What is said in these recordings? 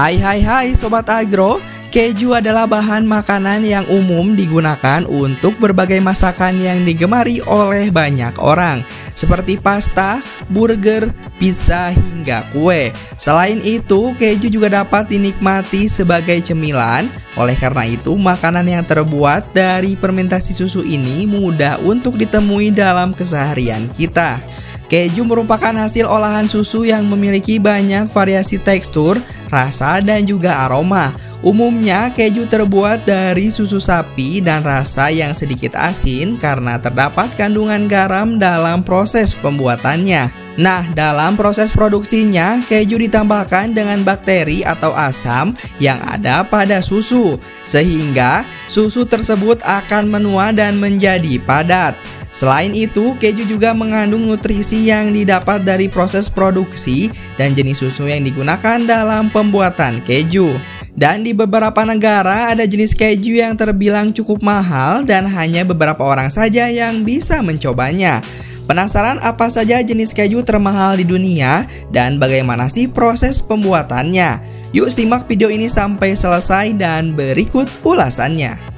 Hai Sobat Agro, keju adalah bahan makanan yang umum digunakan untuk berbagai masakan yang digemari oleh banyak orang, seperti pasta, burger, pizza, hingga kue. Selain itu, keju juga dapat dinikmati sebagai cemilan. Oleh karena itu, makanan yang terbuat dari fermentasi susu ini mudah untuk ditemui dalam keseharian kita. Keju merupakan hasil olahan susu yang memiliki banyak variasi tekstur, rasa, dan juga aroma. Umumnya, keju terbuat dari susu sapi dan rasa yang sedikit asin karena terdapat kandungan garam dalam proses pembuatannya. Nah, dalam proses produksinya, keju ditambahkan dengan bakteri atau asam yang ada pada susu, sehingga susu tersebut akan menua dan menjadi padat. Selain itu, keju juga mengandung nutrisi yang didapat dari proses produksi dan jenis susu yang digunakan dalam pembuatan keju. Dan di beberapa negara ada jenis keju yang terbilang cukup mahal dan hanya beberapa orang saja yang bisa mencobanya. Penasaran apa saja jenis keju termahal di dunia dan bagaimana sih proses pembuatannya? Yuk simak video ini sampai selesai dan berikut ulasannya.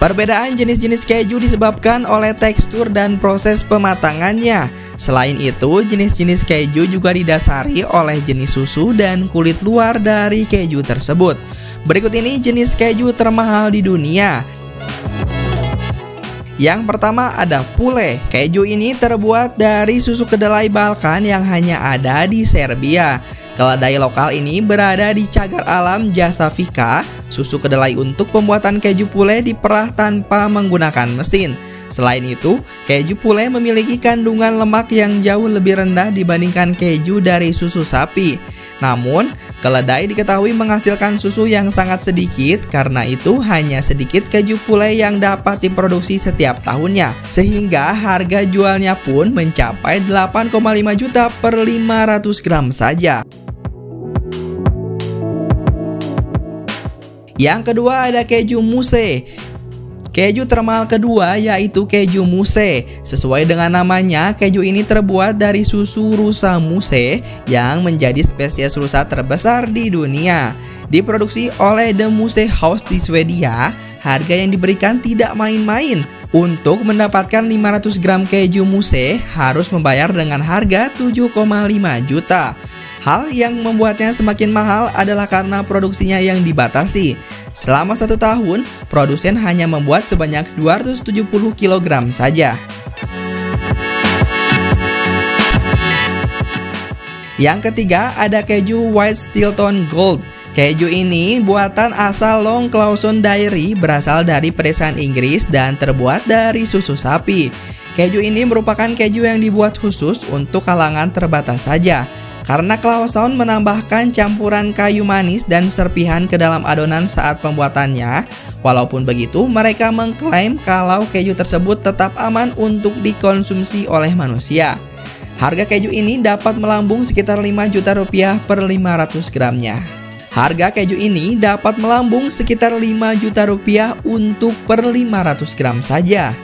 Perbedaan jenis-jenis keju disebabkan oleh tekstur dan proses pematangannya. Selain itu, jenis-jenis keju juga didasari oleh jenis susu dan kulit luar dari keju tersebut. Berikut ini jenis keju termahal di dunia. Yang pertama ada Pule. Keju ini terbuat dari susu kedelai Balkan yang hanya ada di Serbia. Keledai lokal ini berada di cagar alam Jasavika. Susu kedelai untuk pembuatan keju Pule diperah tanpa menggunakan mesin. Selain itu, keju Pule memiliki kandungan lemak yang jauh lebih rendah dibandingkan keju dari susu sapi. Namun, keledai diketahui menghasilkan susu yang sangat sedikit, karena itu hanya sedikit keju Pule yang dapat diproduksi setiap tahunnya. Sehingga harga jualnya pun mencapai 8,5 juta per 500 gram saja. Yang kedua ada keju Muse. Keju termahal kedua yaitu keju Muse. Sesuai dengan namanya, keju ini terbuat dari susu rusa Muse yang menjadi spesies rusa terbesar di dunia. Diproduksi oleh The Muse House di Swedia, harga yang diberikan tidak main-main. Untuk mendapatkan 500 gram keju Muse harus membayar dengan harga 7,5 juta. Hal yang membuatnya semakin mahal adalah karena produksinya yang dibatasi. Selama 1 tahun, produsen hanya membuat sebanyak 270 kg saja. Yang ketiga ada keju White Stilton Gold. Keju ini buatan asal Long Clawson Dairy, berasal dari pedesaan Inggris dan terbuat dari susu sapi. Keju ini merupakan keju yang dibuat khusus untuk kalangan terbatas saja. Karena Clawson menambahkan campuran kayu manis dan serpihan ke dalam adonan saat pembuatannya. Walaupun begitu, mereka mengklaim kalau keju tersebut tetap aman untuk dikonsumsi oleh manusia. Harga keju ini dapat melambung sekitar 5 juta rupiah per 500 gramnya. Harga keju ini dapat melambung sekitar 5 juta rupiah untuk per 500 gram saja.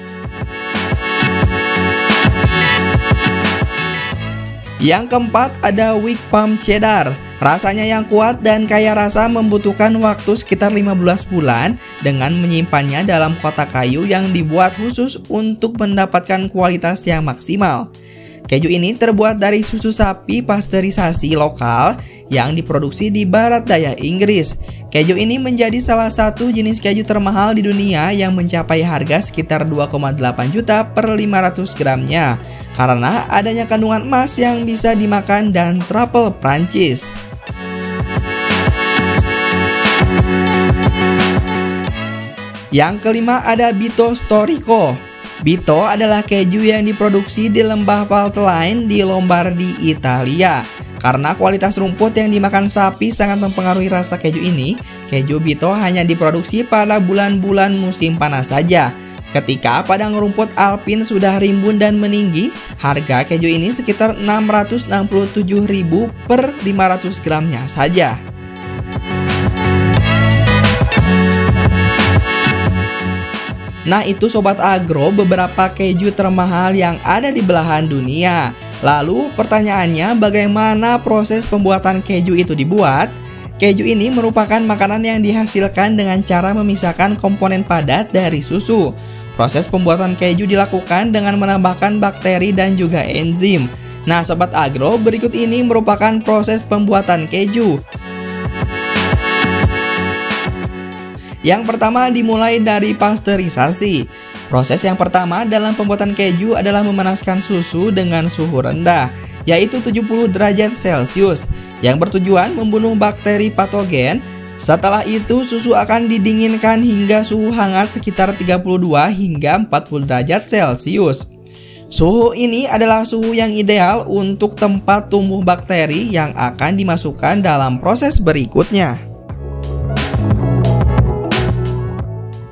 Yang keempat ada Weak Palm Cheddar. Rasanya yang kuat dan kaya rasa membutuhkan waktu sekitar 15 bulan dengan menyimpannya dalam kotak kayu yang dibuat khusus untuk mendapatkan kualitas yang maksimal. Keju ini terbuat dari susu sapi pasteurisasi lokal yang diproduksi di barat daya Inggris. Keju ini menjadi salah satu jenis keju termahal di dunia yang mencapai harga sekitar 2,8 juta per 500 gramnya karena adanya kandungan emas yang bisa dimakan dan truffle Prancis. Yang kelima ada Bito Storico. Bito adalah keju yang diproduksi di lembah Valtelline di Lombardi, Italia. Karena kualitas rumput yang dimakan sapi sangat mempengaruhi rasa keju ini, keju Bito hanya diproduksi pada bulan-bulan musim panas saja. Ketika padang rumput alpin sudah rimbun dan meninggi, harga keju ini sekitar 667.000 per 500 gramnya saja. Nah itu Sobat Agro beberapa keju termahal yang ada di belahan dunia. Lalu pertanyaannya, bagaimana proses pembuatan keju itu dibuat? Keju ini merupakan makanan yang dihasilkan dengan cara memisahkan komponen padat dari susu. Proses pembuatan keju dilakukan dengan menambahkan bakteri dan juga enzim. Nah Sobat Agro, berikut ini merupakan proses pembuatan keju. Yang pertama dimulai dari pasteurisasi. Proses yang pertama dalam pembuatan keju adalah memanaskan susu dengan suhu rendah, yaitu 70 derajat Celcius, yang bertujuan membunuh bakteri patogen. Setelah itu susu akan didinginkan hingga suhu hangat sekitar 32 hingga 40 derajat Celcius. Suhu ini adalah suhu yang ideal untuk tempat tumbuh bakteri yang akan dimasukkan dalam proses berikutnya.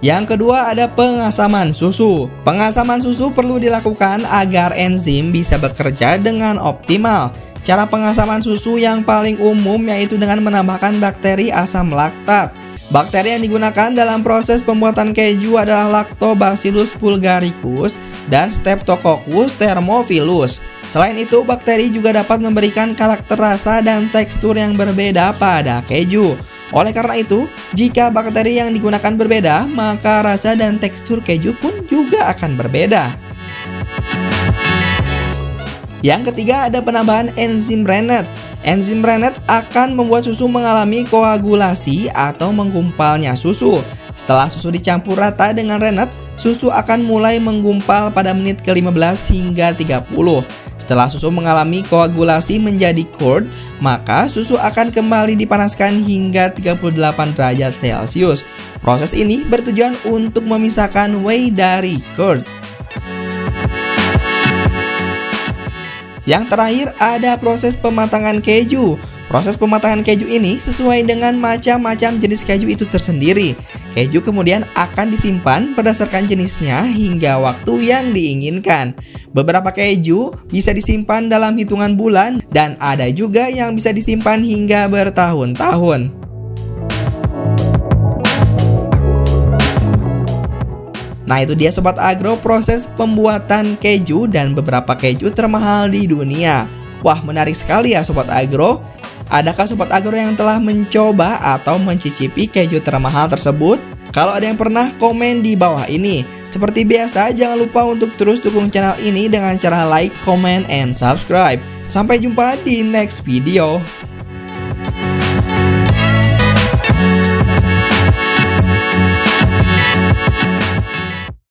Yang kedua ada pengasaman susu. Pengasaman susu perlu dilakukan agar enzim bisa bekerja dengan optimal. Cara pengasaman susu yang paling umum yaitu dengan menambahkan bakteri asam laktat. Bakteri yang digunakan dalam proses pembuatan keju adalah Lactobacillus bulgaricus dan Streptococcus thermophilus. Selain itu, bakteri juga dapat memberikan karakter rasa dan tekstur yang berbeda pada keju. Oleh karena itu, jika bakteri yang digunakan berbeda, maka rasa dan tekstur keju pun juga akan berbeda. Yang ketiga ada penambahan enzim Rennet. Enzim Rennet akan membuat susu mengalami koagulasi atau menggumpalnya susu. Setelah susu dicampur rata dengan rennet, susu akan mulai menggumpal pada menit ke-15 hingga 30. Setelah susu mengalami koagulasi menjadi curd, maka susu akan kembali dipanaskan hingga 38 derajat Celcius. Proses ini bertujuan untuk memisahkan whey dari curd. Yang terakhir ada proses pematangan keju. Proses pematangan keju ini sesuai dengan macam-macam jenis keju itu tersendiri. Keju kemudian akan disimpan berdasarkan jenisnya hingga waktu yang diinginkan. Beberapa keju bisa disimpan dalam hitungan bulan dan ada juga yang bisa disimpan hingga bertahun-tahun. Nah itu dia Sobat Agro proses pembuatan keju dan beberapa keju termahal di dunia. Wah menarik sekali ya Sobat Agro. Adakah Sobat Agro yang telah mencoba atau mencicipi keju termahal tersebut? Kalau ada yang pernah, komen di bawah ini. Seperti biasa jangan lupa untuk terus dukung channel ini dengan cara like, comment, and subscribe. Sampai jumpa di next video.